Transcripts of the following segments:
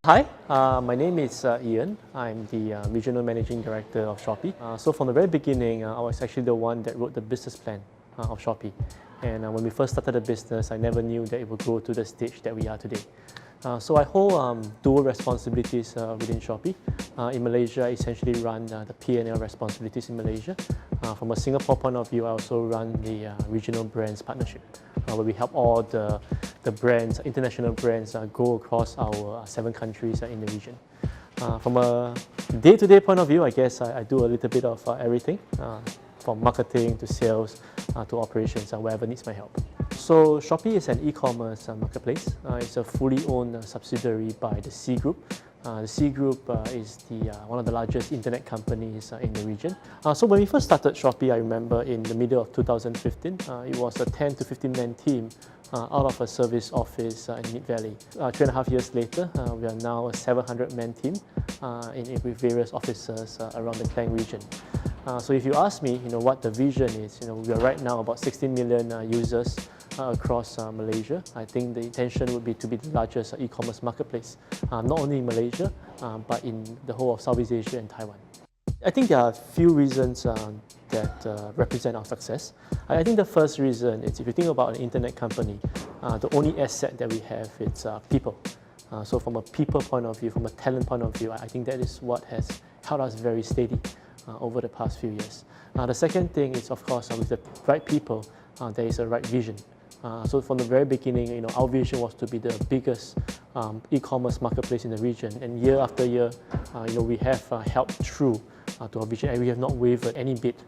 Hi, my name is Ian. I'm the Regional Managing Director of Shopee. So from the very beginning, I was actually the one that wrote the business plan of Shopee. And when we first started the business, I never knew that it would grow to the stage that we are today. So I hold dual responsibilities within Shopee. In Malaysia, I essentially run the P&L responsibilities in Malaysia. From a Singapore point of view, I also run the regional brands partnership, where we help all the brands, international brands, go across our 7 countries in the region. From a day-to-day point of view, I guess I do a little bit of everything, from marketing to sales to operations, wherever needs my help. So Shopee is an e-commerce marketplace. It's a fully owned subsidiary by the C Group. The C Group is one of the largest internet companies in the region. So when we first started Shopee, I remember in the middle of 2015, it was a 10 to 15 man team out of a service office in Mid Valley. 2.5 years later, we are now a 700 man team with various offices around the Klang region. So if you ask me, what the vision is, we are right now about 16 million users across Malaysia. I think the intention would be to be the largest e-commerce marketplace, not only in Malaysia, but in the whole of Southeast Asia and Taiwan. I think there are a few reasons that represent our success. I think the first reason is if you think about an internet company, the only asset that we have is people. So from a people point of view, from a talent point of view, I think that is what has held us very steady over the past few years. The second thing is, of course, with the right people, there is a right vision. So from the very beginning, our vision was to be the biggest e-commerce marketplace in the region, and year after year, we have helped through to our vision, and we have not wavered any bit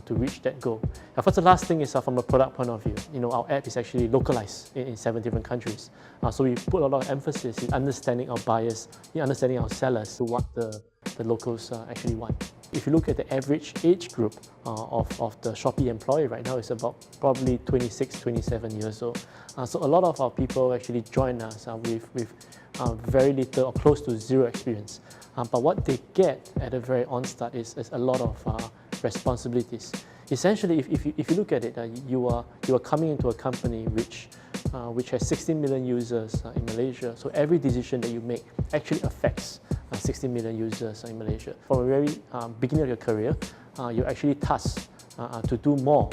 to reach that goal. Of course, the last thing is from a product point of view. Our app is actually localized in 7 different countries. So we put a lot of emphasis in understanding our buyers, in understanding our sellers to what the locals actually want. If you look at the average age group of the Shopee employee right now, is about probably 26, 27 years old. So a lot of our people actually join us with very little or close to zero experience. But what they get at the very onstart is a lot of responsibilities. Essentially, if you look at it, you are coming into a company which has 16 million users in Malaysia. So every decision that you make actually affects 16 million users in Malaysia. From the very beginning of your career, you're actually tasked to do more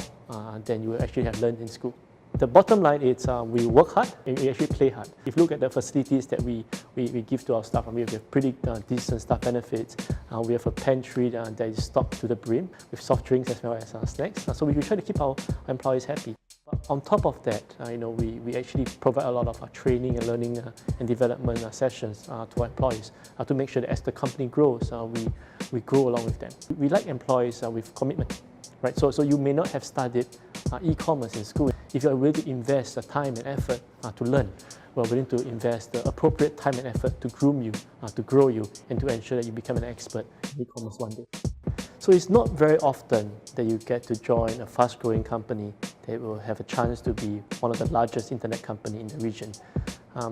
than you actually have learned in school. The bottom line is we work hard and we actually play hard. If you look at the facilities that we give to our staff, we have pretty decent staff benefits. We have a pantry that is stocked to the brim with soft drinks as well as snacks. So we try to keep our employees happy. But on top of that, we actually provide a lot of training and learning and development sessions to our employees to make sure that as the company grows, we grow along with them. We like employees with commitment. Right? So you may not have studied e-commerce in school. If you are willing to invest the time and effort to learn, we're willing to invest the appropriate time and effort to groom you, to grow you, and to ensure that you become an expert in e-commerce one day. So it's not very often that you get to join a fast-growing company that will have a chance to be one of the largest internet company in the region.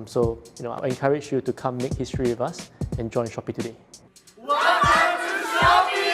So I encourage you to come make history with us and join Shopee today. Welcome to Shopee!